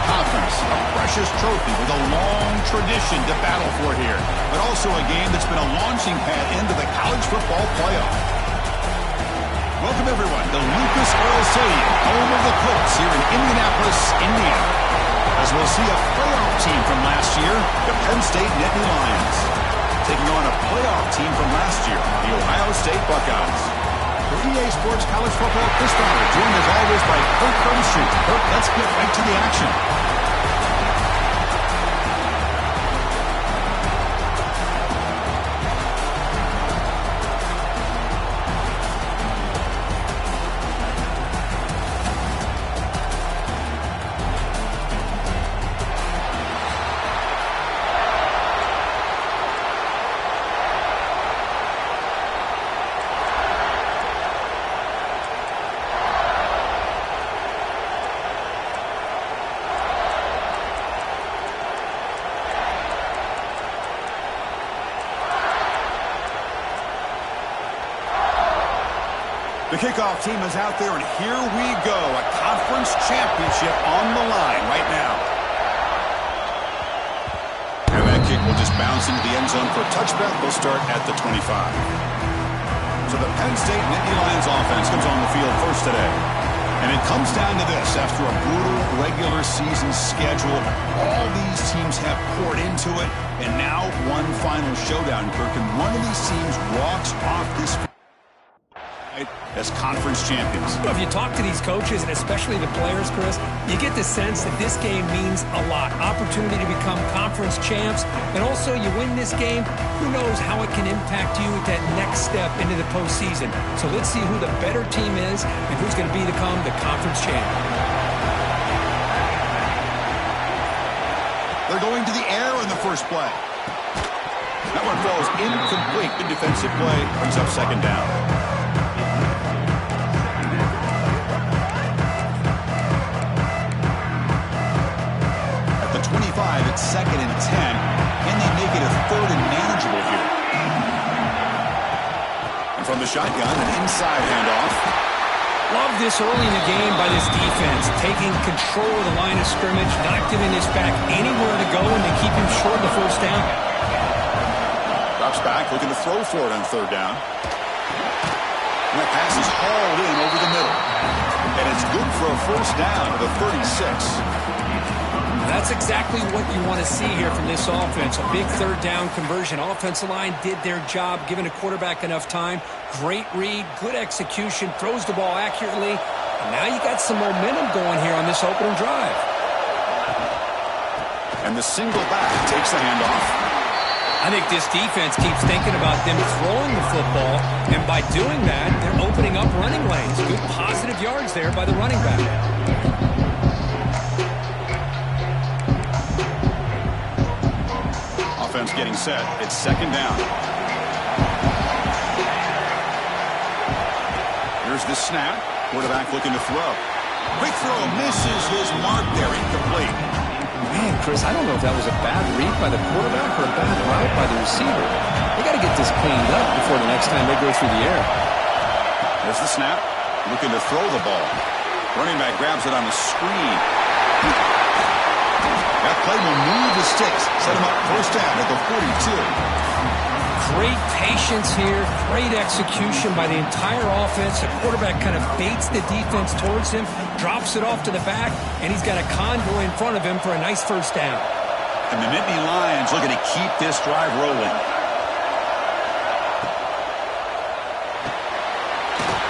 Conference, a precious trophy with a long tradition to battle for here, but also a game that's been a launching pad into the college football playoff. Welcome, everyone, to Lucas Oil Stadium, home of the Colts here in Indianapolis, Indiana, as we'll see a playoff team from last year, the Penn State Nittany Lions, taking on a playoff team from last year, the Ohio State Buckeyes. For EA Sports College Football, Chris Farmer, joined as always by Kirk Burnstreet. Kirk, let's get right to the action. The kickoff team is out there, and here we go. A conference championship on the line right now. And that kick will just bounce into the end zone for a touchback. We'll start at the 25. So the Penn State Nittany Lions offense comes on the field first today. And it comes down to this. After a brutal regular season schedule, all these teams have poured into it. And now one final showdown, Kirk. And one of these teams walks off this field as conference champions. Well, if you talk to these coaches, and especially the players, Chris, you get the sense that this game means a lot. Opportunity to become conference champs, and also you win this game, who knows how it can impact you at that next step into the postseason. So let's see who the better team is and who's going to become the conference champ. They're going to the air in the first play. That one falls incomplete. The defensive play brings up second down. It's second and 10. Can they make it a third and manageable here? And from the shotgun, an inside handoff. Love this early in the game by this defense, taking control of the line of scrimmage, not giving this back anywhere to go, and to keep him short of the first down. Drops back, looking to throw for it on third down. And that pass is hauled in over the middle. And it's good for a first down to the 36. That's exactly what you want to see here from this offense. A big third down conversion. Offensive line did their job, giving a quarterback enough time. Great read, good execution, throws the ball accurately. And now you got some momentum going here on this opening drive. And the single back takes the handoff. I think this defense keeps thinking about them throwing the football, and by doing that, they're opening up running lanes. Good positive yards there by the running back. Offense getting set. It's second down. Here's the snap. Quarterback looking to throw. Quick throw misses his mark there. Incomplete. Man, Chris, I don't know if that was a bad read by the quarterback or a bad route by the receiver. They got to get this cleaned up before the next time they go through the air. There's the snap. Looking to throw the ball. Running back grabs it on the screen. That play will move the sticks. Set him up first down at the 42. Great patience here. Great execution by the entire offense. The quarterback kind of baits the defense towards him, drops it off to the back, and he's got a convoy in front of him for a nice first down. And the Nittany Lions looking to keep this drive rolling.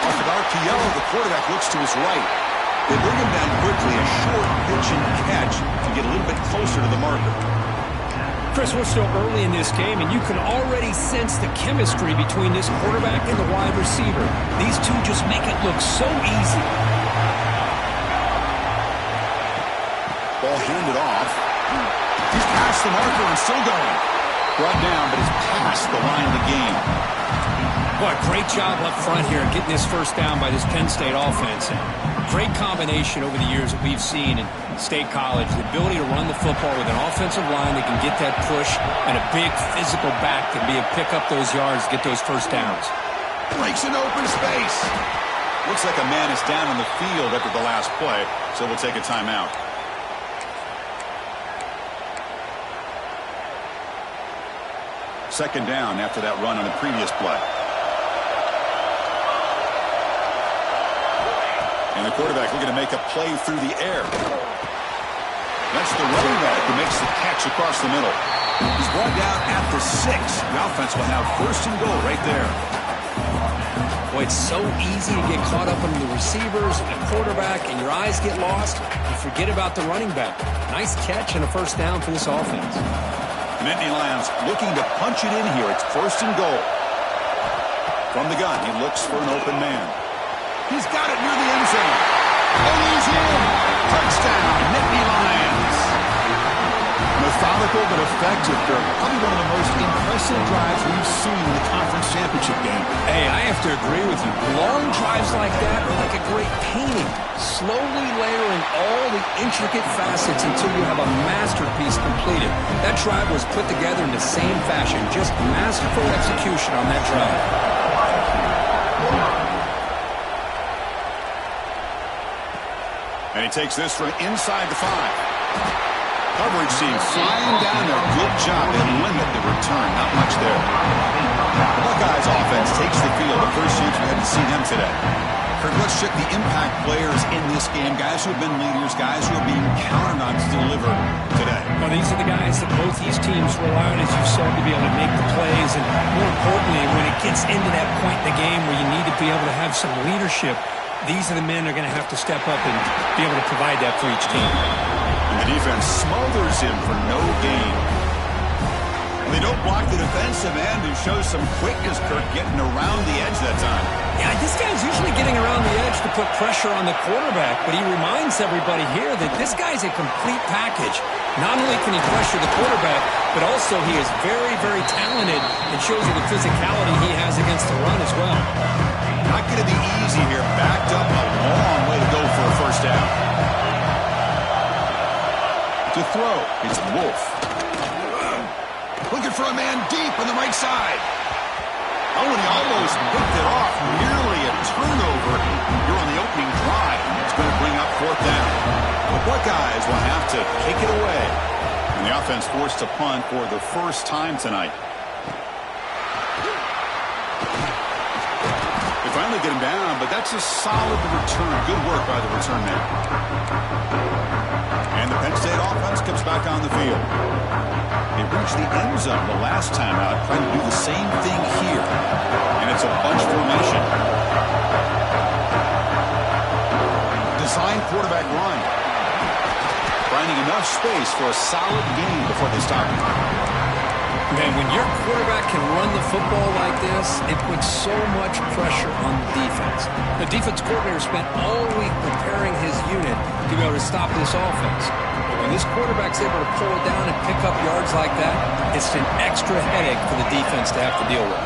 Off of RPO, the quarterback looks to his right. They bring him down quickly, a short pitch and catch to get a little bit closer to the marker. Chris, we're still early in this game, and you can already sense the chemistry between this quarterback and the wide receiver. These two just make it look so easy. Ball handed off. He's past the marker and still going. Brought down, but he's past the line of the game. Boy, great job up front here getting this first down by this Penn State offense. Great combination over the years that we've seen in State College. The ability to run the football with an offensive line that can get that push and a big physical back to be able to pick up those yards, get those first downs. Breaks an open space. Looks like a man is down on the field after the last play, so we'll take a timeout. second down after that run on the previous play. And the quarterback looking to make a play through the air. That's the running back who makes the catch across the middle. He's brought down at the 6. The offense will have first and goal right there. Boy, it's so easy to get caught up in the receivers, the quarterback, and your eyes get lost. You forget about the running back. Nice catch and a first down for this offense. The Nittany Lions looking to punch it in here. It's first and goal. From the gun, he looks for an open man. He's got it near the end zone. And he's in. Touchdown, Nittany Lions. Methodical but effective. Probably one of the most impressive drives we've seen in the conference championship game. Hey, I have to agree with you. Long drives like that are like a great painting. Slowly layering all the intricate facets until you have a masterpiece completed. That drive was put together in the same fashion. Just masterful execution on that drive. And he takes this from inside the 5. Coverage team flying down there. Good job. They limit the return. Not much there. The Buckeyes offense takes the field. The first chance we haven't seen them today. Kirk, let's check the impact players in this game. Guys who have been leaders. Guys who are being counted on to deliver today. Well, these are the guys that both these teams rely on, as you said, to be able to make the plays. And more importantly, when it gets into that point in the game where you need to be able to have some leadership, these are the men who are going to have to step up and be able to provide that for each team. And the defense smothers him for no gain. And they don't block the defensive end, who shows some quickness, Kirk, getting around the edge that time. Yeah, this guy's usually getting around the edge to put pressure on the quarterback, but he reminds everybody here that this guy's a complete package. Not only can he pressure the quarterback, but also he is very, very talented and shows you the physicality he has against the run as well. Not going to be easy here. Backed up a long way to go for a first down. To throw, it's Wolf. Looking for a man deep on the right side. Oh, and he almost picked it off. Nearly a turnover here on the opening drive. It's going to bring up fourth down. The Buckeyes will have to kick it away. And the offense forced to punt for the first time tonight. They finally get him down, but that's a solid return. Good work by the return man. And the Penn State offense comes back on the field. They reached the end zone the last time out, trying to do the same thing here. And it's a bunch formation. Design quarterback run. Finding enough space for a solid gain before they stop him. Man, when your quarterback can run the football like this, it puts so much pressure on the defense. The defense coordinator spent all week preparing his unit to be able to stop this offense. But when this quarterback's able to pull it down and pick up yards like that, it's an extra headache for the defense to have to deal with.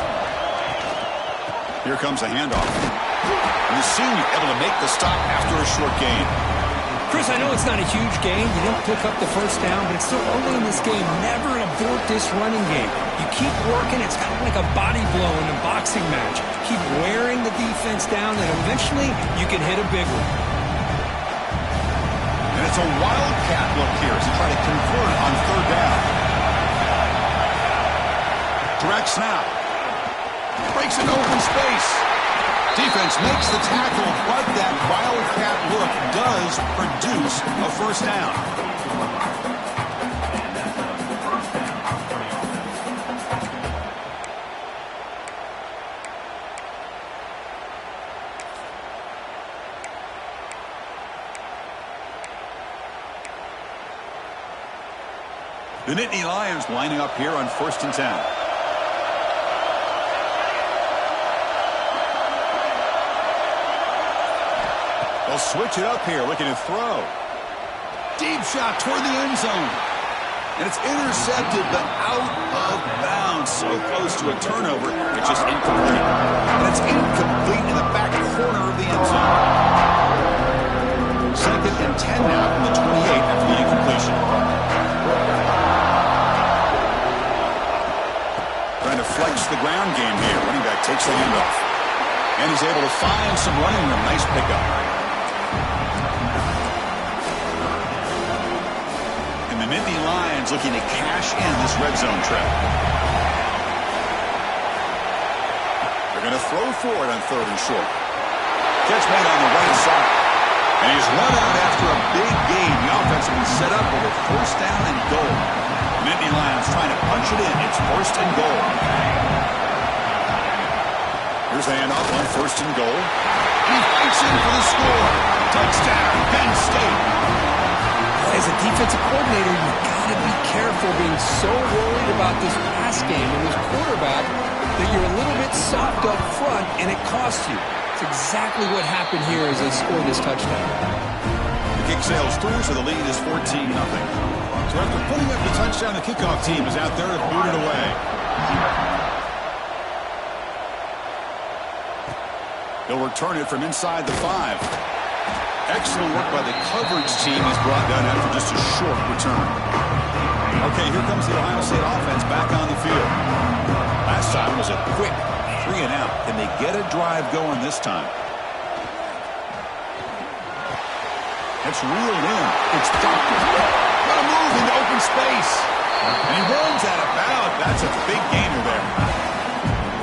Here comes a handoff. And the senior able to make the stop after a short gain. Chris, I know it's not a huge game. You didn't pick up the first down, but it's still early in this game. Never abort this running game. You keep working. It's kind of like a body blow in a boxing match. Keep wearing the defense down, and eventually you can hit a big one. And it's a wildcat look here as they try to convert on third down. Direct snap. Breaks an open space. Defense makes the tackle, but that wildcat look does produce a first down. The Nittany Lions lining up here on 1st and 10. They'll switch it up here, looking to throw. Deep shot toward the end zone. And it's intercepted, but out of bounds. So close to a turnover, it's just incomplete. And it's incomplete in the back corner of the end zone. 2nd and 10 now from the 28 after the incompletion. Trying to flex the ground game here. Running back takes the handoff. And he's able to find some running room. Nice pickup. And the Nittany Lions looking to cash in this red zone trap. They're going to throw for it on 3rd and short. Catch made on the right side. And he's run out after a big gain. The offense will be set up with a 1st down and goal. Nittany Lions trying to punch it in. It's 1st and goal. Here's the handoff on 1st and goal. He fights in for the score. Touchdown, Penn State. As a defensive coordinator, you've got to be careful being so worried about this pass game and this quarterback that you're a little bit soft up front and it costs you. It's exactly what happened here as they scored this touchdown. The kick sails through, so the lead is 14-0. So after putting up the touchdown, the kickoff team is out there to boot it away. They'll return it from inside the 5. Excellent work by the coverage team. He's brought down after just a short return. Okay, here comes the Ohio State offense back on the field. Last time was a quick 3 and out. Can they get a drive going this time? It's reeled in. It's Doctor. Got to move into open space. And he runs out of bounds. That's a big gainer there.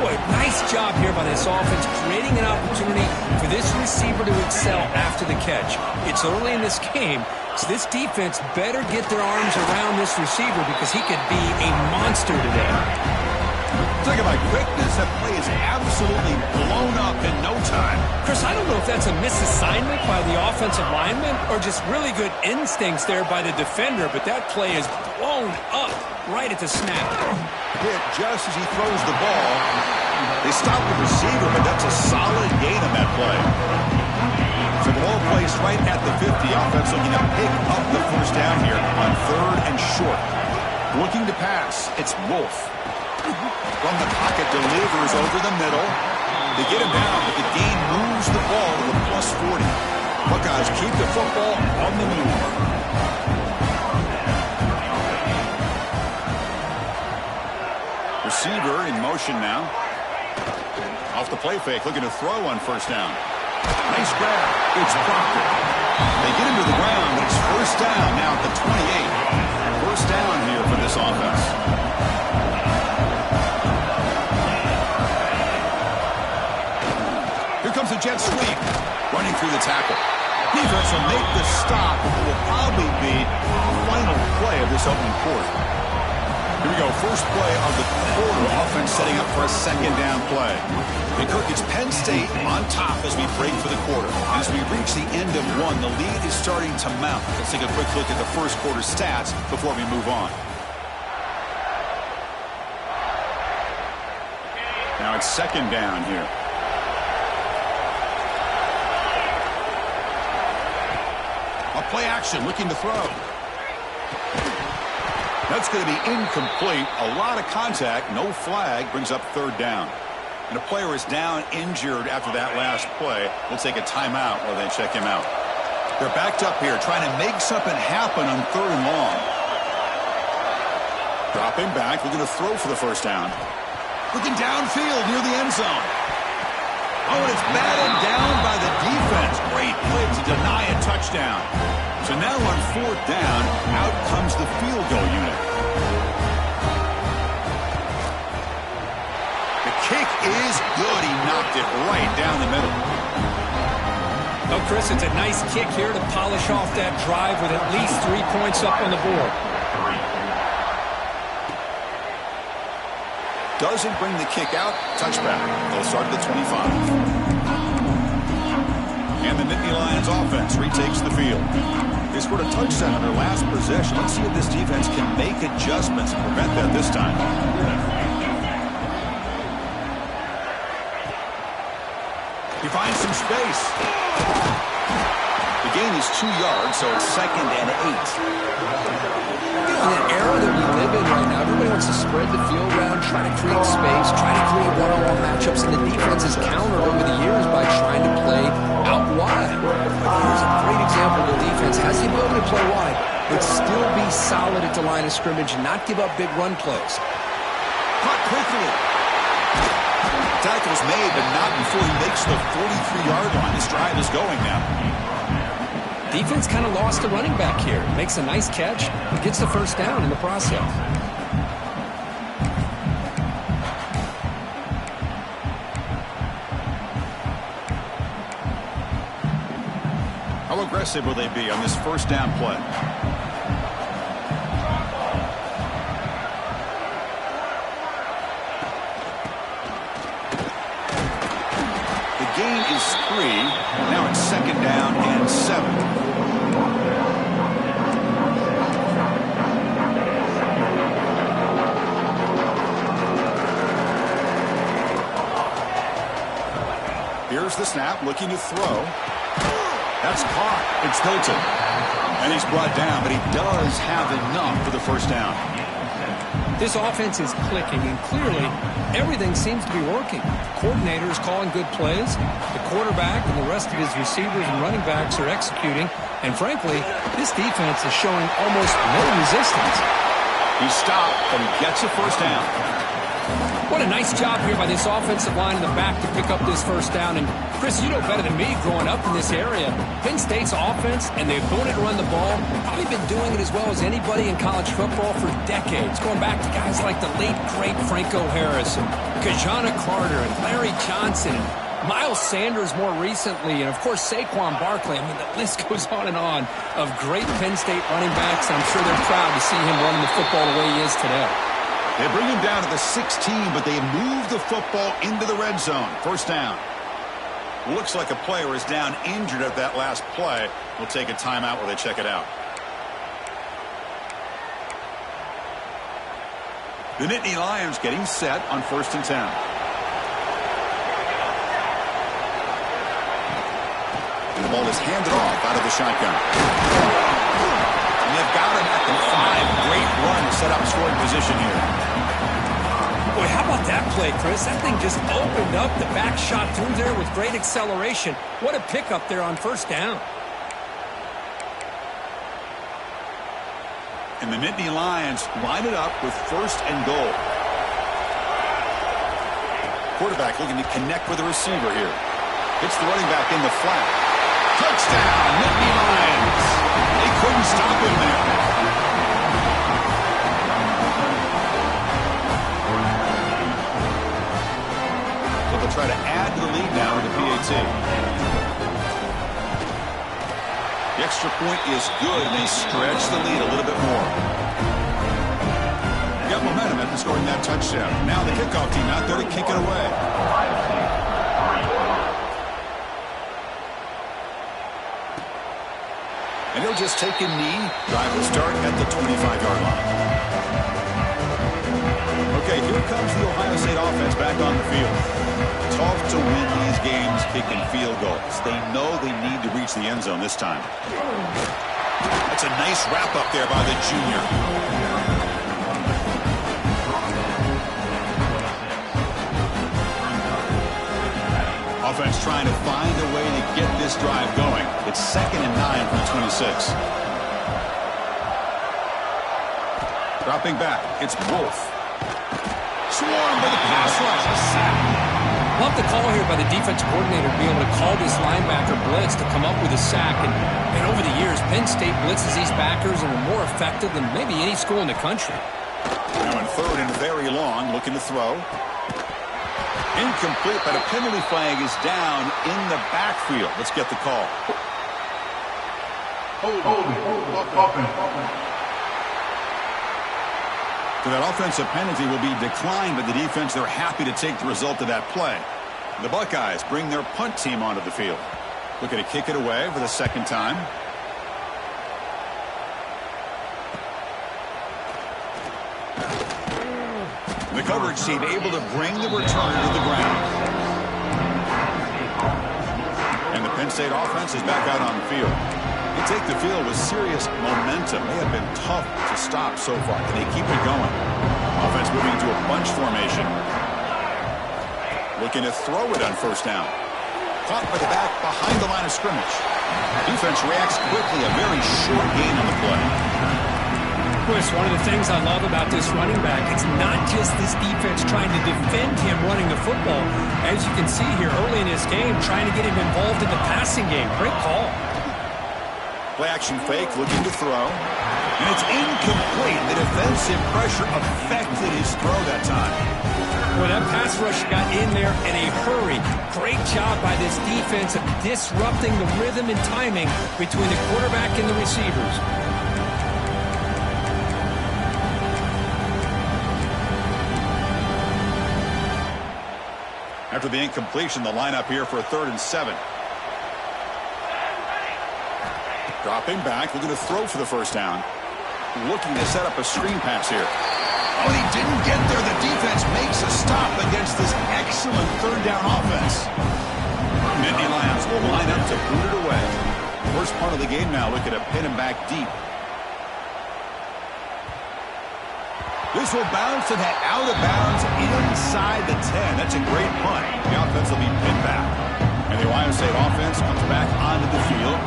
Boy, nice job here by this offense, creating an opportunity for this receiver to excel after the catch. It's early in this game, so this defense better get their arms around this receiver because he could be a monster today. Talk about quickness. That play is absolutely blown up in no time. Chris, I don't know if that's a misassignment by the offensive lineman or just really good instincts there by the defender, but that play is blown up right at the snap. Hit just as he throws the ball. They stop the receiver, but that's a solid gain on that play. So the ball placed right at the 50. Offense looking to pick up the 1st down here on 3rd and short. Looking to pass. It's Wolf. From the pocket, delivers over the middle. They get him down, but the gain moves the ball to the +40. Buckeyes keep the football on the move. Receiver in motion now. Off the play fake, looking to throw on 1st down. Nice grab. It's Proctor. They get him to the ground, but it's 1st down now at the 28. 1st down here for this offense. Here comes the jet sweep. Running through the tackle. Defense will make the stop, but it will probably be the final play of this opening quarter. Here we go, first play of the quarter. Offense setting up for a 2nd down play. And Kirk, it's Penn State on top as we break for the quarter. And as we reach the end of 1, the lead is starting to mount. Let's take a quick look at the first quarter stats before we move on. Now it's 2nd down here. A play action, looking to throw. That's going to be incomplete. A lot of contact. No flag. Brings up 3rd down. And a player is down injured after that last play. We'll take a timeout while they check him out. They're backed up here trying to make something happen on 3rd and long. Dropping back. Looking to throw for the 1st down. Looking downfield near the end zone. Oh, and it's batted down by the defense. Great play to deny a touchdown. So now on 4th down, out comes the field goal unit. The kick is good. He knocked it right down the middle. Oh, Chris, it's a nice kick here to polish off that drive with at least 3 points up on the board. Doesn't bring the kick out. Touchback. They'll start at the 25. And the Nittany Lions offense retakes the field. They scored a touchdown on their last possession. Let's see if this defense can make adjustments and prevent that this time. He finds some space. The gain is 2 yards, so it's 2nd and 8. In an era that we live in right now, everybody wants to spread the field around, try to create space, try to create one-on-one matchups, and the defense has countered over the years by trying to play out wide. Here's a great example. The defense has the ability to play wide, but still be solid at the line of scrimmage and not give up big run plays. Caught quickly. Tackle's made, but not before he makes the 43-yard line. This drive is going now. Defense kind of lost the running back here. Makes a nice catch and gets the 1st down in the process. aggressive will they be on this first down play? The gain is 3. Now it's second down and 7. Here's the snap, looking to throw. That's caught. It's Hilton. And he's brought down, but he does have enough for the first down. This offense is clicking, and clearly everything seems to be working. The coordinator is calling good plays. The quarterback and the rest of his receivers and running backs are executing. And frankly, this defense is showing almost no resistance. He stopped, but he gets a first down. What a nice job here by this offensive line in the back to pick up this first down. And, Chris, you know better than me growing up in this area, Penn State's offense and the ability to run the ball, probably been doing it as well as anybody in college football for decades, going back to guys like the late, great Franco Harris and Kajana Carter and Larry Johnson and Miles Sanders more recently, and, of course, Saquon Barkley. I mean, the list goes on and on of great Penn State running backs, and I'm sure they're proud to see him running the football the way he is today. They bring him down to the 16, but they move the football into the red zone. First down. Looks like a player is down injured at that last play. We'll take a timeout while they check it out. The Nittany Lions getting set on 1st and 10. And the ball is handed off out of the shotgun. And they've got him at the 5. Great run to set up scoring position here. Boy, how about that play, Chris? That thing just opened up. The back shot through there with great acceleration. What a pickup there on first down. And the Nittany Lions line it up with 1st and goal. Quarterback looking to connect with the receiver here. Hits the running back in the flat. Touchdown, Nittany Lions. They couldn't stop him there. They'll try to add to the lead now with the PAT. The extra point is good, and they stretch the lead a little bit more. Got momentum after scoring that touchdown. Now the kickoff team out there to kick it away. And he'll just take a knee. Drive will start at the 25-yard line. Okay, here comes the Ohio State offense back on the field. Tough to win these games kicking field goals. They know they need to reach the end zone this time. That's a nice wrap up there by the junior. Offense trying to find a way to get this drive going. It's 2nd and 9 from the 26. Dropping back, it's Wolf. Swarmed by the pass rush. A sack. Love the call here by the defensive coordinator to be able to call this linebacker blitz to come up with a sack. And over the years, Penn State blitzes these backers and are more effective than maybe any school in the country. Now in 3rd and very long, looking to throw. Incomplete, but a penalty flag is down in the backfield. Let's get the call. So that offensive penalty will be declined by the defense. They're happy to take the result of that play. The Buckeyes bring their punt team onto the field. Looking to kick it away for the 2nd time. The coverage team able to bring the return to the ground. And the Penn State offense is back out on the field. They take the field with serious momentum. They have been tough to stop so far. Can they keep it going? Offense moving into a bunch formation. Looking to throw it on 1st down. Caught by the back behind the line of scrimmage. Defense reacts quickly. A very short gain on the play. Chris, one of the things I love about this running back, it's not just this defense trying to defend him running the football. As you can see here early in this game, trying to get him involved in the passing game. Great call. Play action fake, looking to throw. And it's incomplete. The defensive pressure affected his throw that time. Well, that pass rush got in there in a hurry. Great job by this defense of disrupting the rhythm and timing between the quarterback and the receivers. After the incompletion, the lineup here for a 3rd and 7. Dropping back, looking to throw for the first down. Looking to set up a screen pass here. Oh, and he didn't get there. The defense makes a stop against this excellent 3rd down offense. Nittany Lions will line up to boot it away. First part of the game now, looking to pin him back deep. This will bounce and head out of bounds inside the 10. That's a great punt. The offense will be pinned back. And the Ohio State offense comes back onto the field.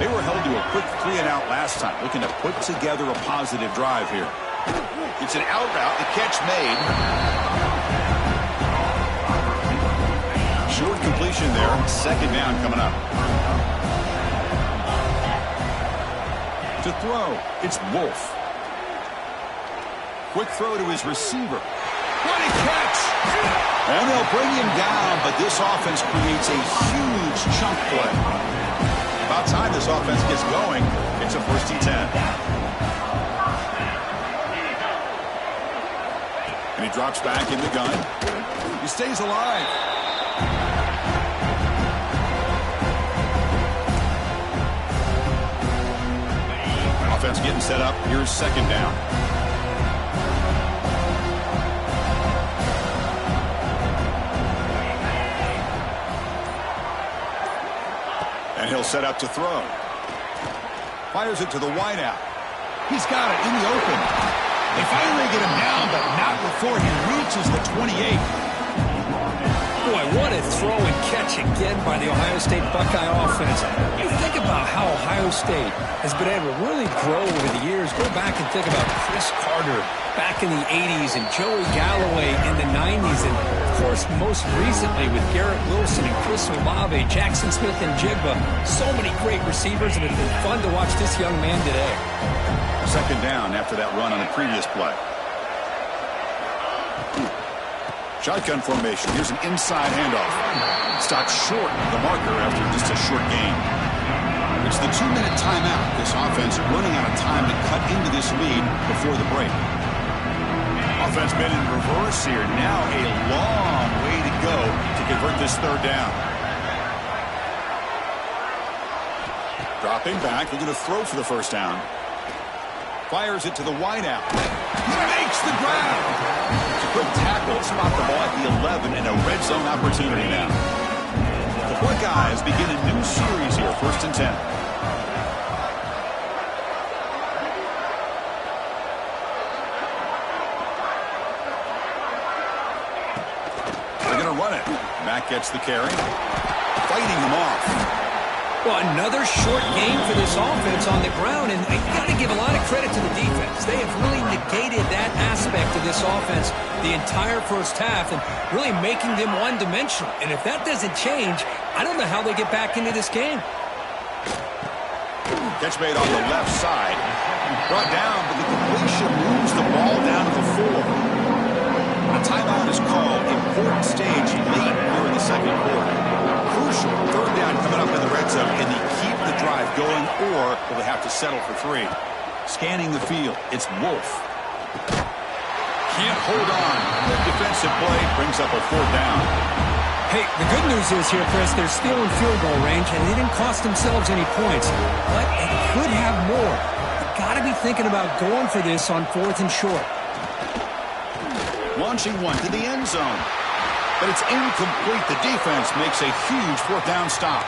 They were held to a quick 3-and-out last time, looking to put together a positive drive here. It's an out route, the catch made. Short completion there, 2nd down coming up. To throw, it's Wolf. Quick throw to his receiver. What a catch! And they'll bring him down, but this offense creates a huge chunk play. About time this offense gets going. It's a 1st and 10. And he drops back in the gun. He stays alive. Offense getting set up. Here's 2nd down. And he'll set up to throw. Fires it to the wideout. He's got it in the open. They finally get him down, but not before he reaches the 28. Boy, what a throw and catch again by the Ohio State Buckeye offense. You think about how Ohio State has been able to really grow over the years. Go back and think about Chris Carter back in the 80s and Joey Galloway in the 90s. And, of course, most recently with Garrett Wilson and Chris Olave, Jackson Smith and Jigba. So many great receivers, and it's been fun to watch this young man today. 2nd down after that run on the previous play. Shotgun formation. Here's an inside handoff. Stopped short of the marker after just a short gain. It's the 2-minute timeout. This offense running out of time to cut into this lead before the break. Offense been in reverse here. Now a long way to go to convert this 3rd down. Dropping back. Looking to throw for the first down. Fires it to the wideout. He makes the grab. It's a quick tackle. Spot the ball at the 11 and a red zone opportunity now. The Buckeyes begin a new series here. 1st and 10. They're going to run it. Mack gets the carry. Fighting them off. Well, another short game for this offense on the ground, and you got to give a lot of credit to the defense. They have really negated that aspect of this offense the entire first half and really making them one-dimensional. And if that doesn't change, I don't know how they get back into this game. Catch made on the left side. Brought down, but the completion moves the ball down to the 4. A timeout is called. Important stage late here in the 2nd quarter. Crucial 3rd down coming up in the red zone. Can they keep the drive going, or will they have to settle for 3? Scanning the field, it's Wolf. Can't hold on. Good defensive play brings up a 4th down. Hey, the good news is here, Chris, they're still in field goal range, and they didn't cost themselves any points. But they could have more. You've got to be thinking about going for this on 4th and short. Launching one to the end zone. But it's incomplete. The defense makes a huge 4th down stop.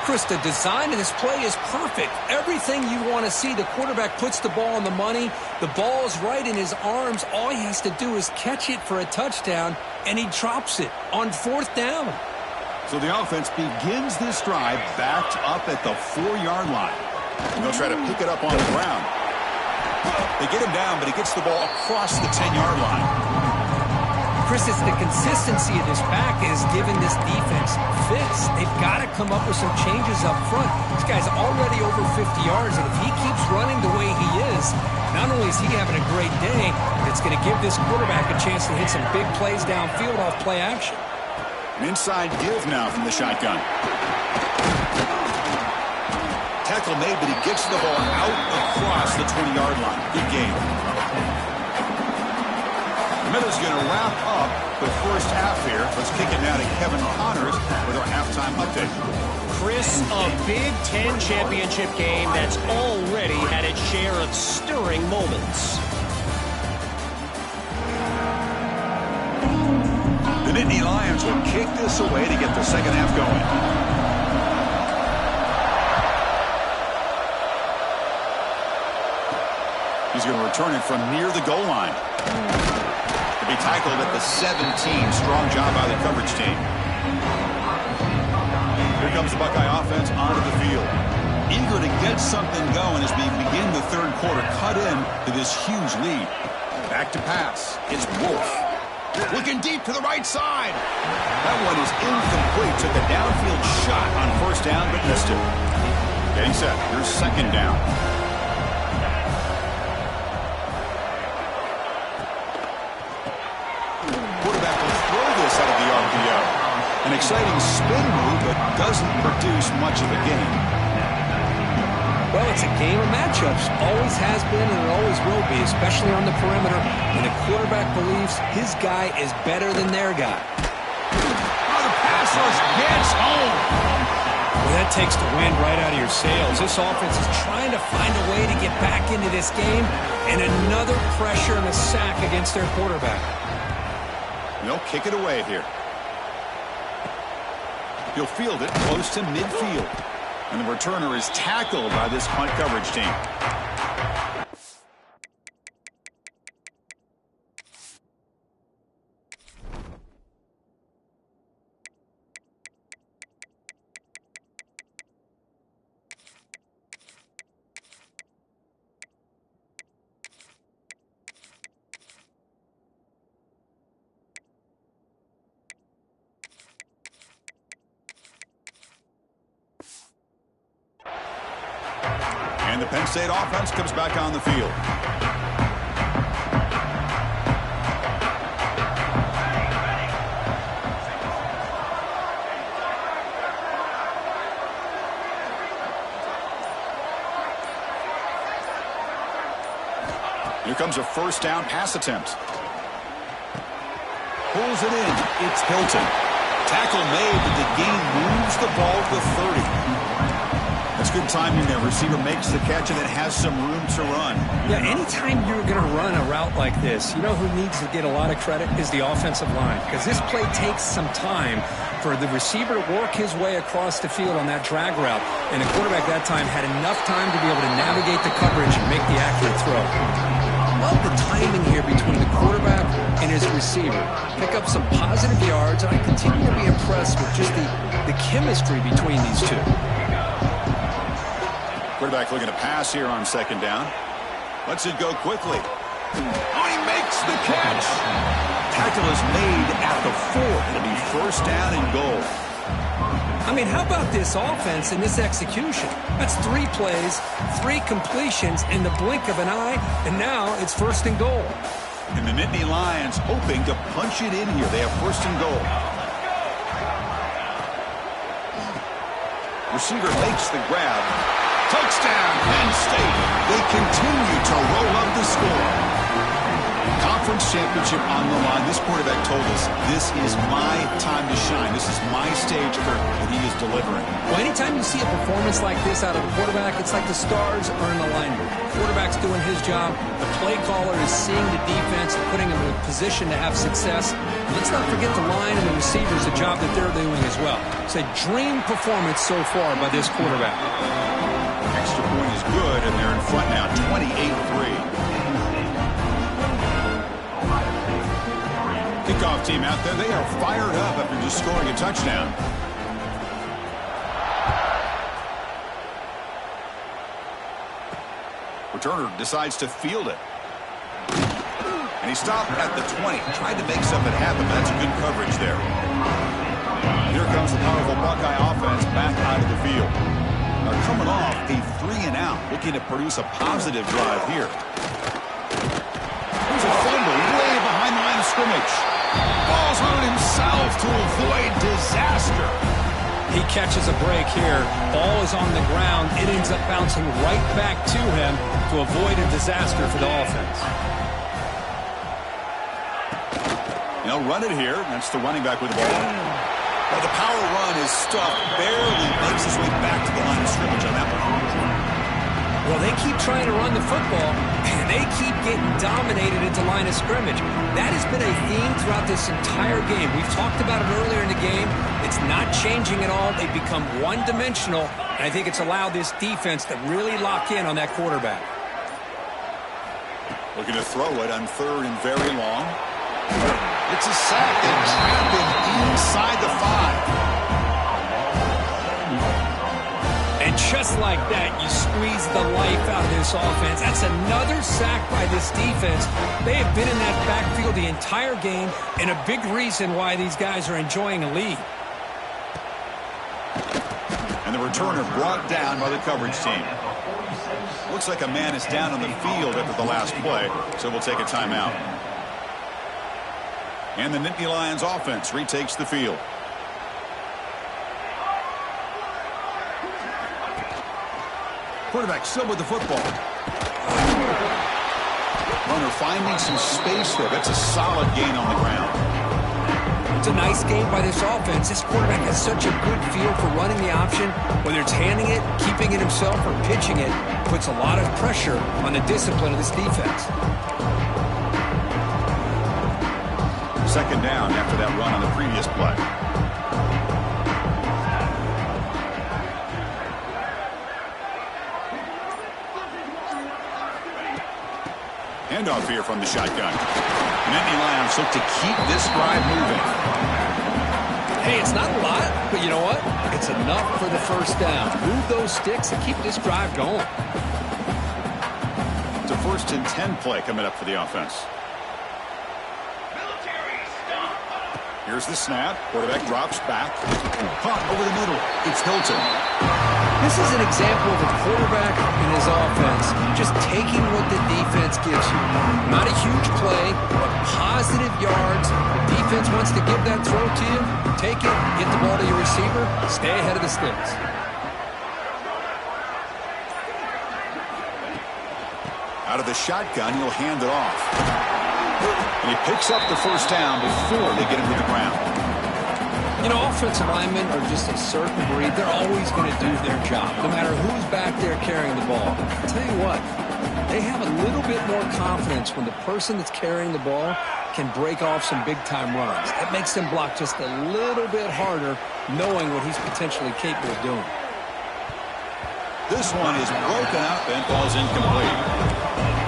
Chris, the design of this play is perfect. Everything you want to see. The quarterback puts the ball on the money. The ball's right in his arms. All he has to do is catch it for a touchdown, and he drops it on 4th down. So the offense begins this drive backed up at the 4-yard line. And they'll try to pick it up on the ground. They get him down, but he gets the ball across the 10-yard line. Chris, it's the consistency of this back is giving this defense fits. They've got to come up with some changes up front. This guy's already over 50 yards, and if he keeps running the way he is, not only is he having a great day that's going to give this quarterback a chance to hit some big plays downfield off play action. An inside give now from the shotgun. Tackle made, but he gets the ball out across the 20-yard line. Good game. Miller's going to wrap up the first half here. Let's kick it now to Kevin Connors with our halftime update. Chris, a Big Ten championship game that's already had its share of stirring moments. The Nittany Lions will kick this away to get the second half going. He's going to return it from near the goal line. To be tackled at the 17. Strong job by the coverage team. Here comes the Buckeye offense onto the field. Eager to get something going as we begin the third quarter. Cut in to this huge lead. Back to pass. It's Wolf. Looking deep to the right side. That one is incomplete. Took a downfield shot on first down, but missed it. Getting set. Here's second down. Quarterback will throw this out of the RPO. An exciting spin move, but doesn't produce much of a gain. Well, it's a game of matchups. Always has been and it always will be, especially on the perimeter when the quarterback believes his guy is better than their guy. Oh, the pass rush gets home. Well, that takes the wind right out of your sails. This offense is trying to find a way to get back into this game, and another pressure and a sack against their quarterback. They'll kick it away here. He'll field it close to midfield. And the returner is tackled by this punt coverage team. And the Penn State offense comes back on the field. Here comes a first down pass attempt. Pulls it in. It's Hilton. Tackle made, but the gain moves the ball to 30. That's good timing there. Receiver makes the catch and it has some room to run. Yeah, anytime you're going to run a route like this, you know who needs to get a lot of credit is the offensive line. Because this play takes some time for the receiver to work his way across the field on that drag route. And the quarterback that time had enough time to be able to navigate the coverage and make the accurate throw. Love the timing here between the quarterback and his receiver. Pick up some positive yards, and I continue to be impressed with just the chemistry between these two. Quarterback looking to pass here on second down. Lets it go quickly. Oh, he makes the catch. Tackle is made at the 4. It'll be first down and goal. I mean, how about this offense and this execution? That's 3 plays, 3 completions in the blink of an eye, and now it's first and goal. And the Nittany Lions hoping to punch it in here. They have first and goal. Receiver makes the grab. Touchdown, Penn State. They continue to roll up the score. Conference championship on the line. This quarterback told us, this is my time to shine. This is my stage, Kirk, that he is delivering. Well, anytime you see a performance like this out of a quarterback, it's like the stars are in alignment. The quarterback's doing his job. The play caller is seeing the defense and putting him in a position to have success. And let's not forget the line and the receivers, the job that they're doing as well. It's a dream performance so far by this quarterback. Extra point is good, and they're in front now, 28-3. Kickoff team out there, they are fired up after just scoring a touchdown. Returner decides to field it. And he stopped at the 20. Tried to make something happen, but that's good coverage there. Here comes the powerful Buckeye offense back out of the field. Now coming off a 3-and-out, looking to produce a positive drive here. It's a fumble way behind the line of scrimmage. Ball's on himself to avoid disaster. He catches a break here. Ball is on the ground. It ends up bouncing right back to him to avoid a disaster for the offense. They'll run it here. That's the running back with the ball. Well, the power run is stuffed. Barely makes his way back to the line of scrimmage on that one. Well, they keep trying to run the football, and they keep getting dominated at the line of scrimmage. That has been a theme throughout this entire game. We've talked about it earlier in the game. It's not changing at all. They've become one-dimensional, and I think it's allowed this defense to really lock in on that quarterback. Looking to throw it on 3rd and very long. It's a sack. They trap him inside the 5. And just like that, you squeeze the life out of this offense. That's another sack by this defense. They have been in that backfield the entire game, and a big reason why these guys are enjoying a lead. And the returner brought down by the coverage team. Looks like a man is down on the field after the last play, so we'll take a timeout. And the Nittany Lions offense retakes the field. Quarterback still with the football. Runner finding some space there. That's a solid gain on the ground. It's a nice game by this offense. This quarterback has such a good feel for running the option. Whether it's handing it, keeping it himself, or pitching it, puts a lot of pressure on the discipline of this defense. 2nd down after that run on the previous play. Handoff here from the shotgun. Nittany Lions look to keep this drive moving. Hey, it's not a lot, but you know what? It's enough for the 1st down. Move those sticks and keep this drive going. It's a 1st and 10 play coming up for the offense. Here's the snap. Quarterback drops back. Caught over the middle. It's Hilton. This is an example of a quarterback and his offense just taking what the defense gives you. Not a huge play, but positive yards. The defense wants to give that throw to you. Take it, get the ball to your receiver, stay ahead of the sticks. Out of the shotgun, he'll hand it off. And he picks up the 1st down before they get him to the ground. You know, offensive linemen are just a certain breed. They're always going to do their job, no matter who's back there carrying the ball. I'll tell you what, they have a little bit more confidence when the person that's carrying the ball can break off some big-time runs. That makes them block just a little bit harder, knowing what he's potentially capable of doing. This one is broken up and falls incomplete.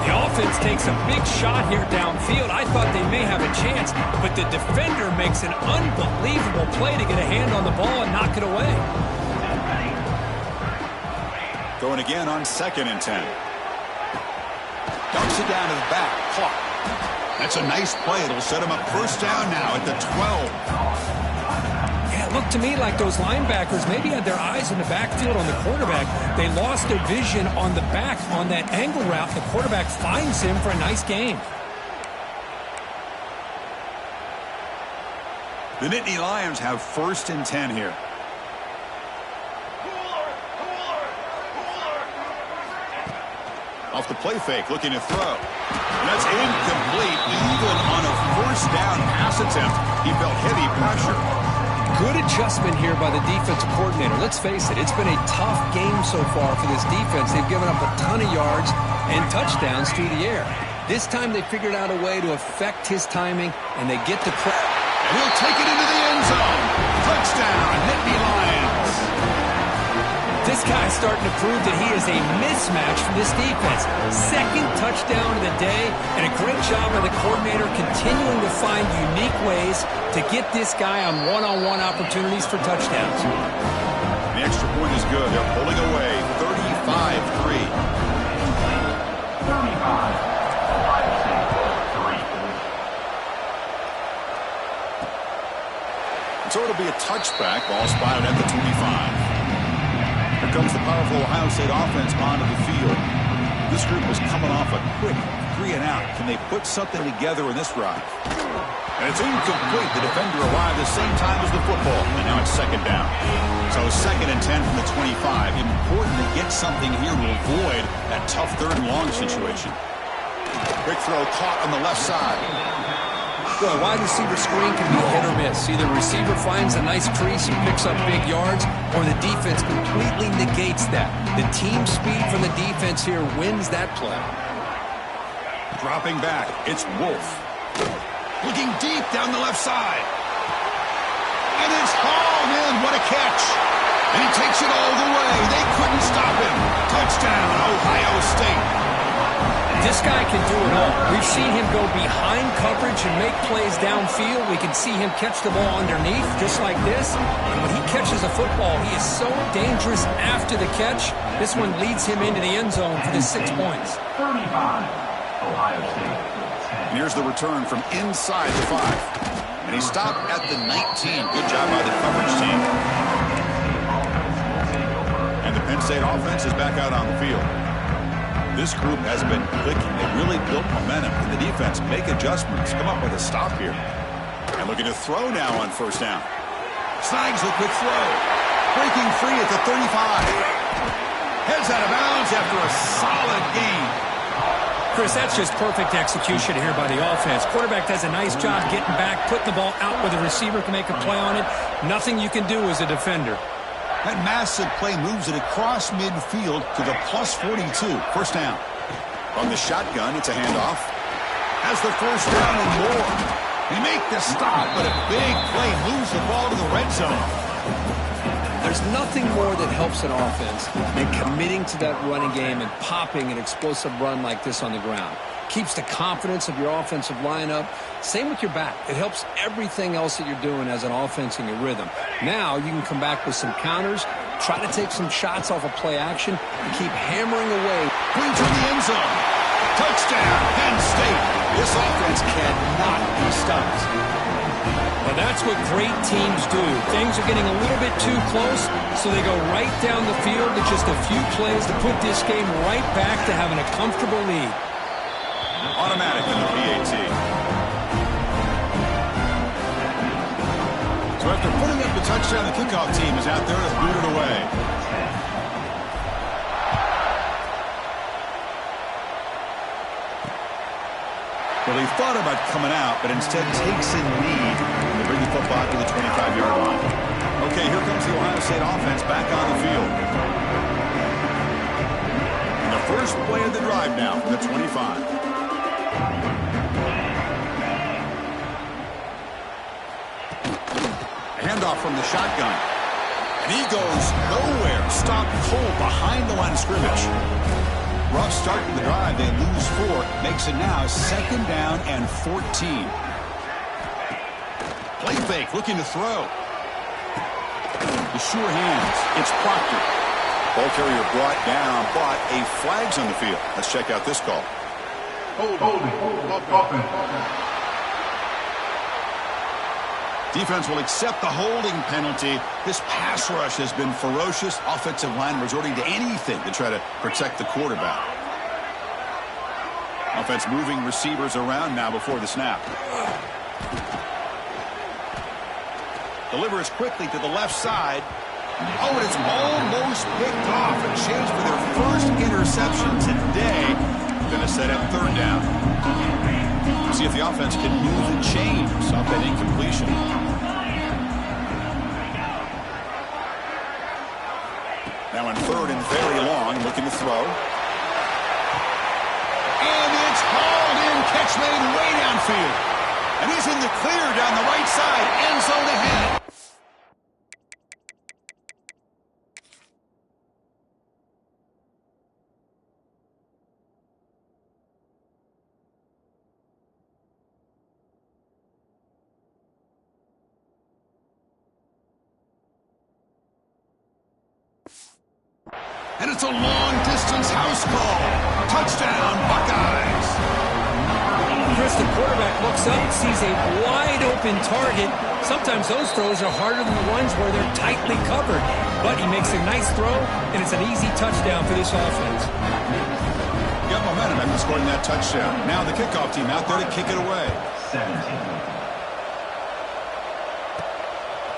The offense takes a big shot here downfield. I thought they may have a chance, but the defender makes an unbelievable play to get a hand on the ball and knock it away. Going again on 2nd and 10. Dumps it down to the back. Caught. That's a nice play. It'll set him up 1st down now at the 12. Yeah, it looked to me like those linebackers maybe had their eyes in the backfield on the quarterback. They lost their vision on the back on that angle route. The quarterback finds him for a nice gain. The Nittany Lions have 1st and 10 here. Off the play fake, looking to throw. And that's incomplete. Even on a 1st down pass attempt, he felt heavy pressure. Good adjustment here by the defensive coordinator. Let's face it, it's been a tough game so far for this defense. They've given up a ton of yards and touchdowns through the air. This time they figured out a way to affect his timing, and they get the pressure. And he'll take it into the end zone. Touchdown, Nittany Lions. This guy's starting to prove that he is a mismatch for this defense. 2nd touchdown of the day, and a great job by the coordinator continuing to find unique ways to get this guy on one-on-one opportunities for touchdowns. The extra point is good. They're pulling away 35-3. 35-3. So it'll be a touchback. Ball spotted at the 25. Here comes the powerful Ohio State offense onto the field. This group was coming off a quick 3-and-out. Can they put something together in this drive? And it's incomplete. The defender arrived the same time as the football, and now it's second down. So 2nd and 10 from the 25. Important to get something here to avoid that tough 3rd and long situation. Quick throw caught on the left side. Well, a wide receiver screen can be hit or miss. Either receiver finds a nice crease and picks up big yards, or the defense completely negates that. The team speed from the defense here wins that play. Dropping back, it's Wolf. Looking deep down the left side. And it's hauled in. What a catch. And he takes it all the way. They couldn't stop him. Touchdown, Ohio State. This guy can do it all. We've seen him go behind coverage and make plays downfield. We can see him catch the ball underneath, just like this. And when he catches a football, he is so dangerous after the catch. This one leads him into the end zone for the 6 points. 35, Ohio State. And here's the return from inside the 5. And he stopped at the 19. Good job by the coverage team. And the Penn State offense is back out on the field. This group has been clicking. They really built momentum. And the defense make adjustments. Come up with a stop here. And looking to throw now on 1st down. Snags a quick throw. Breaking free at the 35. Heads out of bounds after a solid game. Chris, that's just perfect execution here by the offense. Quarterback does a nice job getting back, putting the ball out where the receiver can make a play on it. Nothing you can do as a defender. That massive play moves it across midfield to the plus 42. 1st down. From the shotgun, it's a handoff. Has the 1st down and more. They make the stop, but a big play moves the ball to the red zone. There's nothing more that helps an offense than committing to that running game and popping an explosive run like this on the ground. Keeps the confidence of your offensive lineup. Same with your back. It helps everything else that you're doing as an offense in your rhythm. Now you can come back with some counters, try to take some shots off of play action, and keep hammering away. Into the end zone. Touchdown, Penn State. This offense cannot be stopped. Well, that's what great teams do. Things are getting a little bit too close, so they go right down the field with just a few plays to put this game right back to having a comfortable lead. Automatic in the PAT. So after putting up the touchdown, the kickoff team is out there to boot it away. Well, he thought about coming out, but instead takes in lead. They bring the football to the 25-yard line. Okay, here comes the Ohio State offense back on the field. And the first play of the drive now from the 25. Handoff from the shotgun. And he goes nowhere. Stopped cold behind the line of scrimmage. Rough start to the drive. They lose 4. Makes it now 2nd down and 14. Play fake. Looking to throw. The sure hands. It's Proctor. Ball carrier brought down, but a flag's on the field. Let's check out this call. Holding. Defense will accept the holding penalty. This pass rush has been ferocious. Offensive line resorting to anything to try to protect the quarterback. Offense moving receivers around now before the snap. Delivers quickly to the left side. Oh, and it's almost picked off. A chance for their first interception today. Going to set up 3rd down. See if the offense can move the chains off that incompletion. Now in 3rd and very long, looking to throw. And it's hauled in, catch made way downfield. And he's in the clear down the right side, end zone ahead. And it's a long-distance house call. Touchdown, Buckeyes. Chris, the quarterback looks up, sees a wide-open target. Sometimes those throws are harder than the ones where they're tightly covered. But he makes a nice throw, and it's an easy touchdown for this offense. momentum after scoring that touchdown. Now the kickoff team out there to kick it away. 17.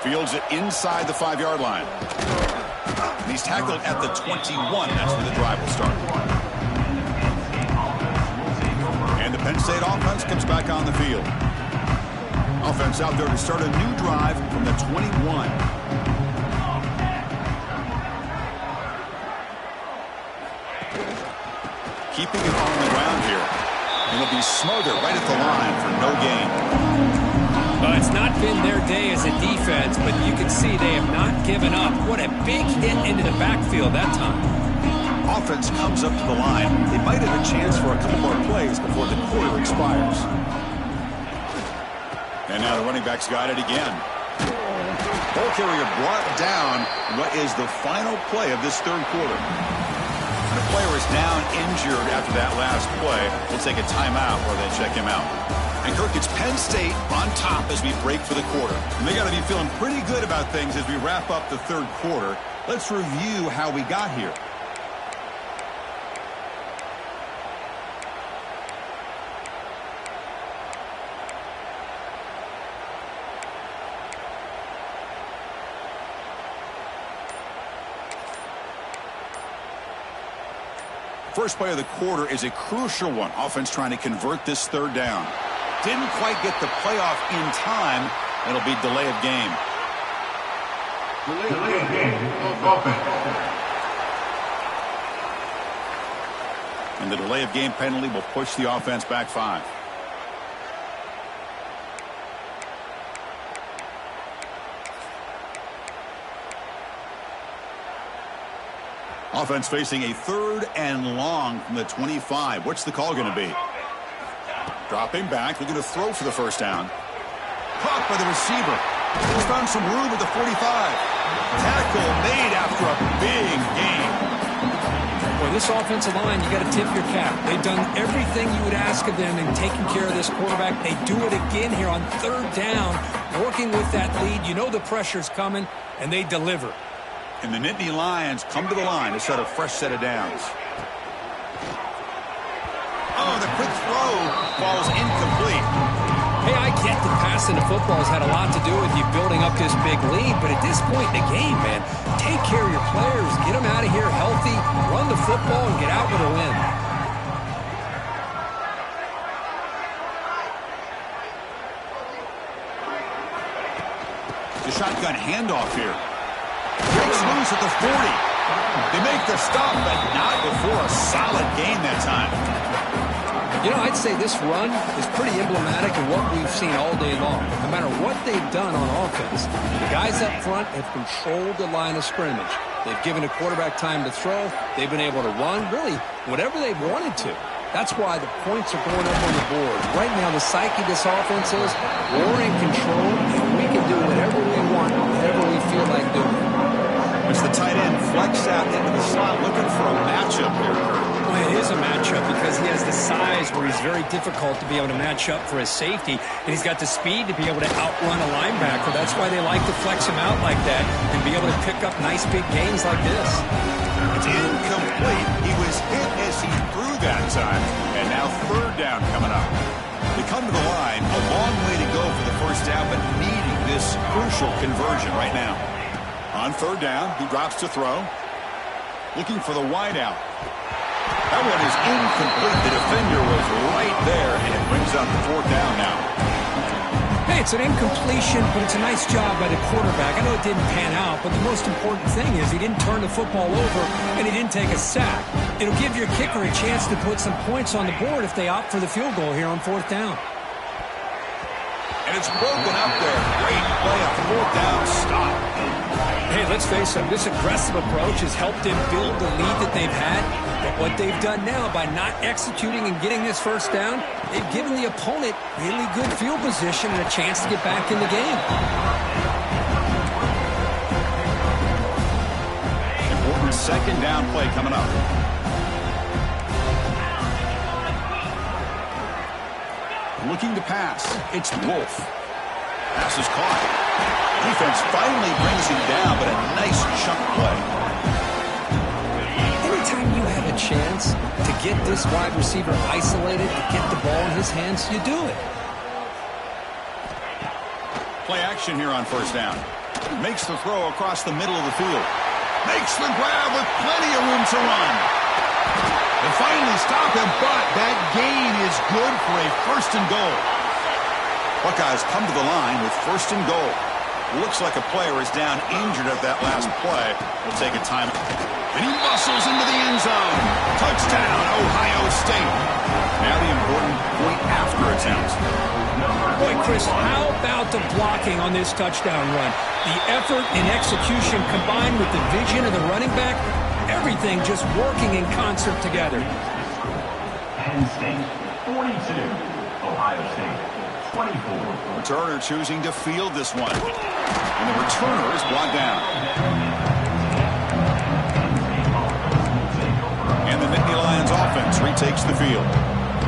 Fields it inside the 5-yard line. And he's tackled at the 21. That's where the drive will start. And the Penn State offense comes back on the field. Offense out there to start a new drive from the 21. Keeping it on the ground here. And it'll be smothered right at the line for no gain. It's not been their day as a defense, but you can see they have not given up. What a big hit into the backfield that time. Offense comes up to the line. They might have a chance for a couple more plays before the quarter expires. And now the running back's got it again. Ball carrier brought down what is the final play of this third quarter. The player is down injured after that last play. We'll take a timeout or they check him out. And Kirk, it's Penn State on top as we break for the quarter. And they got to be feeling pretty good about things as we wrap up the third quarter. Let's review how we got here. First play of the quarter is a crucial one. Offense trying to convert this third down. Didn't quite get the playoff in time. It'll be delay of game. Delay of game. Offense. And the delay of game penalty will push the offense back 5. Offense facing a 3rd and long from the 25. What's the call going to be? Dropping back, looking to throw for the first down. Caught by the receiver. He's found some room at the 45. Tackle made after a big gain. Boy, this offensive line, you got to tip your cap. They've done everything you would ask of them in taking care of this quarterback. They do it again here on 3rd down, working with that lead. You know the pressure's coming, and they deliver. And the Nittany Lions come to the line to set a fresh set of downs. Oh, the quick throw falls incomplete. Hey, I get that passing the football has had a lot to do with you building up this big lead, but at this point in the game, man, take care of your players, get them out of here healthy, run the football, and get out with a win. The shotgun handoff here. Breaks loose at the 40. They make the stop, but not before a solid gain that time. You know, I'd say this run is pretty emblematic of what we've seen all day long. No matter what they've done on offense, the guys up front have controlled the line of scrimmage. They've given the quarterback time to throw. They've been able to run, really, whatever they've wanted to. That's why the points are going up on the board. Right now, the psyche of this offense is we're in control, and we can do whatever we want, whatever we feel like doing. It's the tight end flex out into the slot looking for a matchup here. Well, it is a matchup because he has the size where he's very difficult to be able to match up for his safety, and he's got the speed to be able to outrun a linebacker. That's why they like to flex him out like that and be able to pick up nice big gains like this. It's incomplete. He was hit as he threw that time, and now 3rd down coming up. They come to the line, a long way to go for the first down, but needing this crucial conversion right now. On 3rd down, he drops to throw. Looking for the wideout. That one is incomplete. The defender was right there, and it brings up the 4th down now. Hey, it's an incompletion, but it's a nice job by the quarterback. I know it didn't pan out, but the most important thing is he didn't turn the football over, and he didn't take a sack. It'll give your kicker a chance to put some points on the board if they opt for the field goal here on 4th down. And it's broken up there. Great play, a 4th down stop. Hey, let's face it, this aggressive approach has helped them build the lead that they've had. But what they've done now by not executing and getting this first down, they've given the opponent really good field position and a chance to get back in the game. Important 2nd down play coming up. Looking to pass. It's Wolf. Pass is caught. Defense finally brings him down, but a nice chunk play. Anytime anytime you have a chance to get this wide receiver isolated, to get the ball in his hands, you do it. Play action here on first down. Makes the throw across the middle of the field. Makes the grab with plenty of room to run. They finally stop him, but that gain is good for a first and goal. Buckeyes come to the line with first and goal. Looks like a player is down injured at that last play. We'll take a time. And he muscles into the end zone. Touchdown, Ohio State. Now the important point after attempt. Boy, Chris, how about the blocking on this touchdown run? The effort and execution combined with the vision of the running back, everything just working in concert together. Penn State, 42. Ohio State, 24. Returner choosing to field this one. And the returner is brought down. And the Nittany Lions offense retakes the field.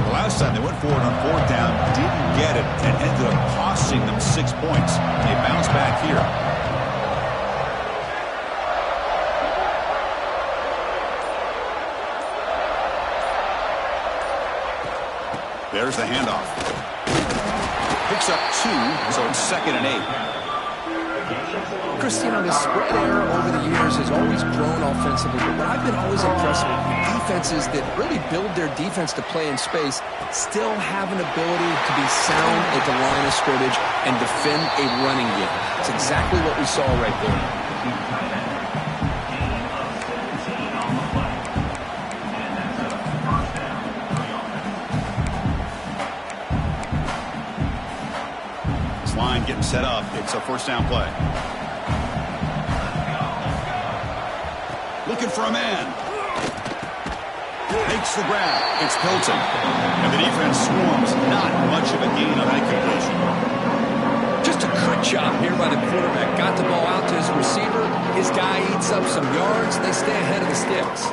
The last time they went forward on fourth down, didn't get it, and ended up costing them 6 points. They bounce back here. There's the handoff. Picks up 2, so it's 2nd and 8. Chris, you know, the spread era over the years has always grown offensively, but what I've been always impressed with defenses that really build their defense to play in space still have an ability to be sound at the line of scrimmage and defend a running game. It's exactly what we saw right there. Line getting set up. It's a first down play. Looking for a man. Makes the grab. It's Hilton. And the defense swarms. Not much of a gain on that completion. Just a good job here by the quarterback. Got the ball out to his receiver. His guy eats up some yards. They stay ahead of the sticks.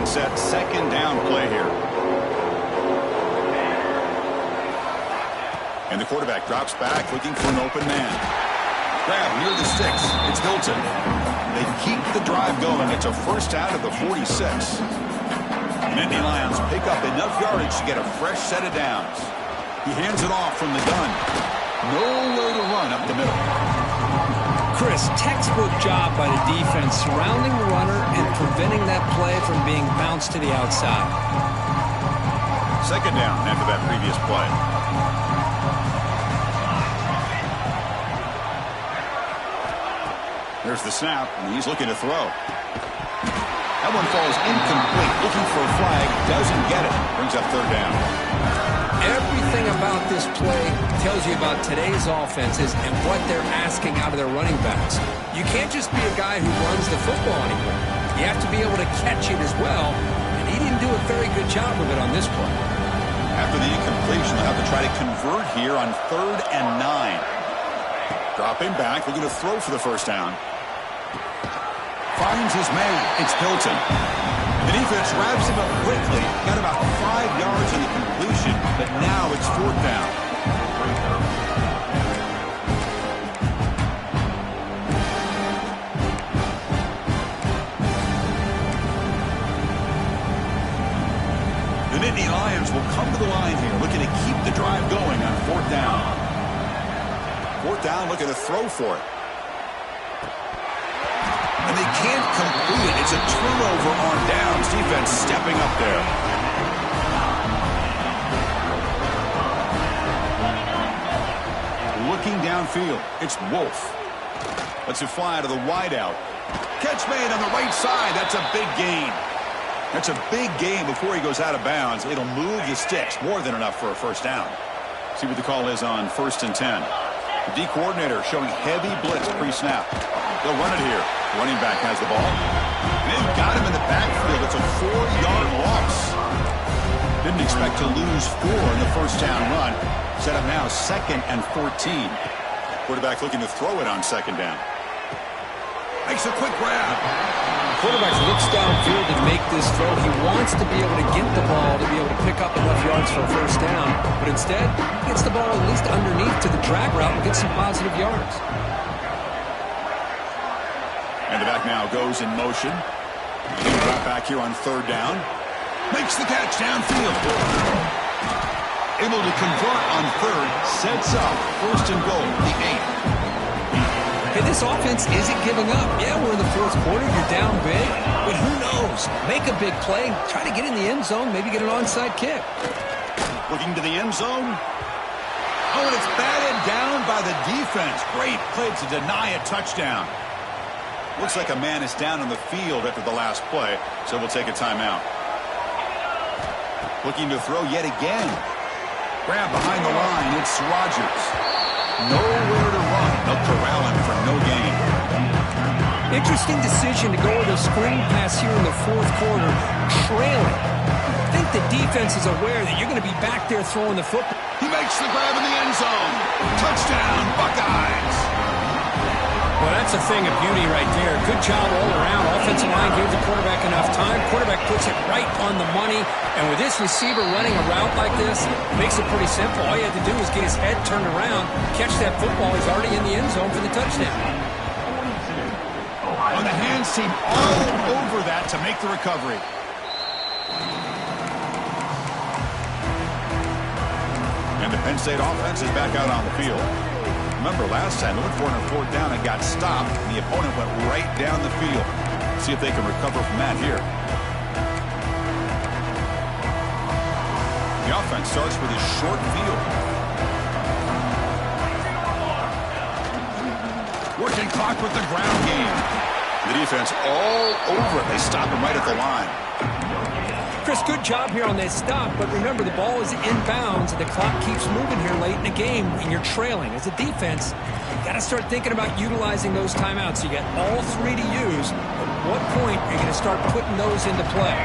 Set second down play here. And the quarterback drops back looking for an open man. Grab near the sticks. It's Hilton. They keep the drive going. It's a first out of the 46. Nittany Lions pick up enough yardage to get a fresh set of downs. He hands it off from the gun. Nowhere to run up the middle. Chris, textbook job by the defense surrounding the runner and preventing that play from being bounced to the outside. Second down after that previous play. There's the snap, and he's looking to throw. That one falls incomplete. Looking for a flag, doesn't get it. Brings up third down. Everything about this play tells you about today's offenses and what they're asking out of their running backs. You can't just be a guy who runs the football anymore. You have to be able to catch it as well, and he didn't do a very good job of it on this play. After the incompletion, they'll have to try to convert here on 3rd and 9. Dropping back, looking to throw for the first down. Finds his man. It's Hilton. The defense wraps him up quickly. Got about 5 yards in the completion, but now it's 4th down. The Nittany Lions will come to the line here, looking to keep the drive going on 4th down. 4th down, looking to throw for it. And they can't complete it. It's a turnover on downs. Defense stepping up there. Looking downfield. It's Wolf. Lets it fly to the wideout. Catch made on the right side. That's a big gain. That's a big gain before he goes out of bounds. It'll move the sticks. More than enough for a first down. See what the call is on 1st and 10. The D coordinator showing heavy blitz pre-snap. They'll run it here. Running back has the ball. And they've got him in the backfield. It's a 4-yard loss. Didn't expect to lose 4 in the first down run. Set up now 2nd and 14. Quarterback looking to throw it on 2nd down. Makes a quick grab. quarterback looks downfield to make this throw. He wants to be able to get the ball to be able to pick up enough yards for a first down. But instead, he gets the ball at least underneath to the drag route and gets some positive yards. And the back now goes in motion. Drop back here on third down. Makes the catch downfield. Able to convert on third. Sets up first and goal, the 8. Hey, this offense isn't giving up. Yeah, we're in the fourth quarter. You're down big. But who knows? Make a big play. Try to get in the end zone. Maybe get an onside kick. Looking to the end zone. Oh, and it's batted down by the defense. Great play to deny a touchdown. Looks like a man is down on the field after the last play, so we'll take a timeout. Looking to throw yet again. Grab behind the line. It's Rodgers. Nowhere to run. They'll corral him for no gain. Interesting decision to go with a screen pass here in the fourth quarter, trailing. I think the defense is aware that you're going to be back there throwing the football. He makes the grab in the end zone. Touchdown, Buckeyes. Well, that's a thing of beauty right there. Good job all around. Offensive line gave the quarterback enough time. Quarterback puts it right on the money. And with this receiver running a route like this, it makes it pretty simple. All you had to do was get his head turned around, catch that football. He's already in the end zone for the touchdown. And the hands seem all over that to make the recovery. And the Penn State offense is back out on the field. Remember, last time, they went for it on fourth down and got stopped, and the opponent went right down the field. See if they can recover from that here. The offense starts with a short field. Working clock with the ground game. The defense all over it. They stop him right at the line. Chris, good job here on that stop, but remember the ball is inbounds and the clock keeps moving here late in the game and you're trailing. As a defense, you got to start thinking about utilizing those timeouts. You got all three to use. At what point are you going to start putting those into play?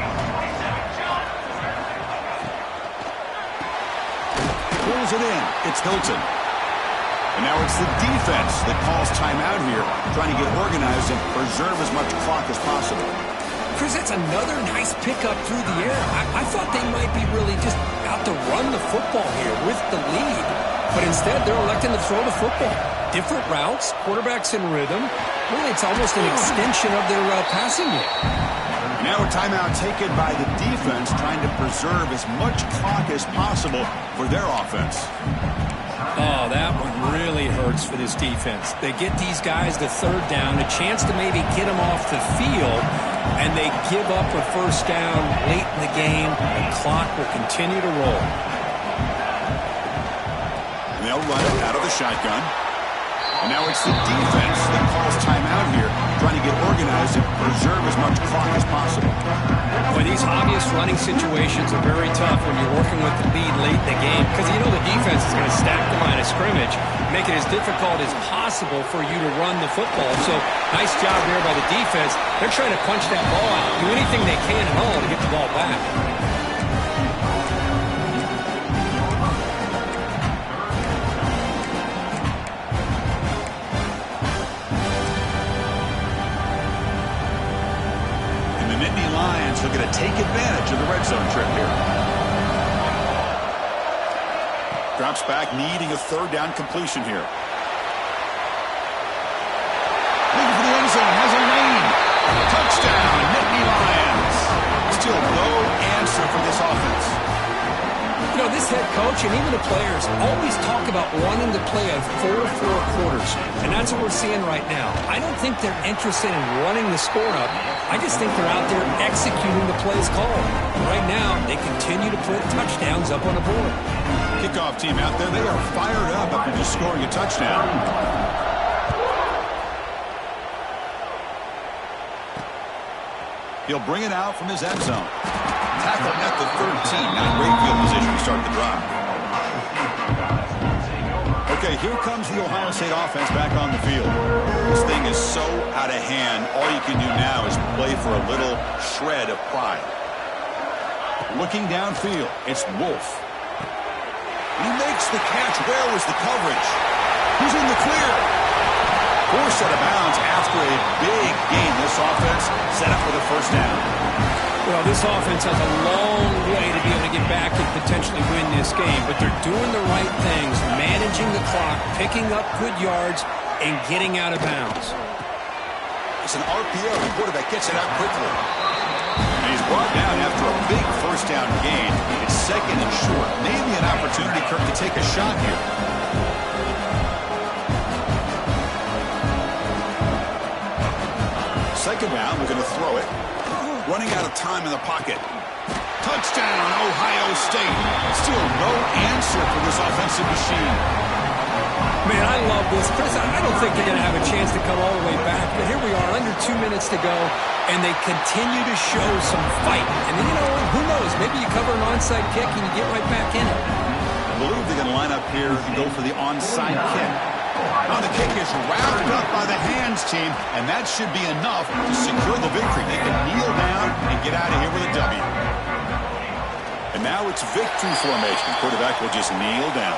Pulls it in. It's Hilton. And now it's the defense that calls timeout here, trying to get organized and preserve as much clock as possible. Chris, that's another nice pickup through the air. I thought they might be really just out to run the football here with the lead. But instead, they're electing to throw the football. Different routes, quarterbacks in rhythm. Really, it's almost an extension of their passing game. Now a timeout taken by the defense, trying to preserve as much clock as possible for their offense. Oh, that one really hurts for this defense. They get these guys to third down, a chance to maybe get them off the field, and they give up a first down late in the game. The clock will continue to roll. And they'll run it out of the shotgun. And now it's the defense that calls timeout here, trying to get organized and preserve as much clock as possible. Boy, these obvious running situations are very tough when you're working with the lead late in the game because you know the defense is going to stack the line of scrimmage, make it as difficult as possible for you to run the football. So, nice job there by the defense. They're trying to punch that ball out, do anything they can at all to get the ball back. They're going to take advantage of the red zone trip here. Drops back, needing a third down completion here. Looking for the end zone, has a lane. Touchdown, Nittany Lions. Still no answer for this offense. You know, this head coach and even the players always talk about wanting to play a 4-4 quarters, and that's what we're seeing right now. I don't think they're interested in running the score up. I just think they're out there executing the plays called. Right now, they continue to put touchdowns up on the board. Kickoff team out there, they are fired up after just scoring a touchdown. He'll bring it out from his end zone. Tackle at the 13. Not great field position to start the drive. Okay, here comes the Ohio State offense back on the field. This thing is so out of hand, all you can do now is play for a little shred of pride. Looking downfield, it's Wolf. He makes the catch. Where was the coverage? He's in the clear. Forced out of bounds after a big gain. This offense set up with a first down. Well, this offense has a long way to be able to get back and potentially win this game, but they're doing the right things, managing the clock, picking up good yards, and getting out of bounds. It's an RPO. The quarterback gets it out quickly. And he's brought down after a big first down gain. It's second and short. Maybe an opportunity, Kirk, to take a shot here. Second down, we're going to throw it. Running out of time in the pocket. Touchdown, Ohio State. Still no answer for this offensive machine. Man, I love this. Chris, I don't think they're going to have a chance to come all the way back, but here we are, under 2 minutes to go, and they continue to show some fight. And then, you know, who knows? Maybe you cover an onside kick and you get right back in it. I believe they're going to line up here and go for the onside kick. Now the kick is wrapped up by the hands team, and that should be enough to secure the victory. They can kneel down and get out of here with a W. And now it's victory formation. The quarterback will just kneel down.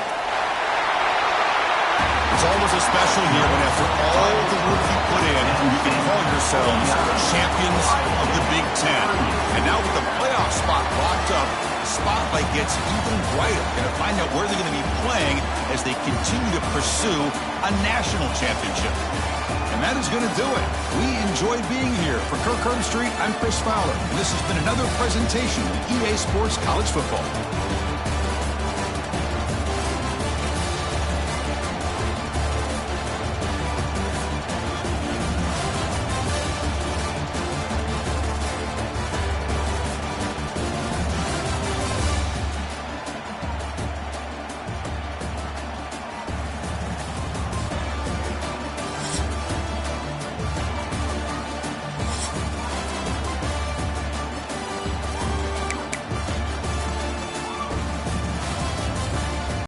It's almost a special year when after all the work you put in, you can call yourselves champions of the Big Ten. And now with the playoff spot locked up, the spotlight gets even brighter. Going to find out where they're going to be playing as they continue to pursue a national championship. And that is going to do it. We enjoyed being here. For Kirk Herbstreit, I'm Chris Fowler. And this has been another presentation of EA Sports College Football.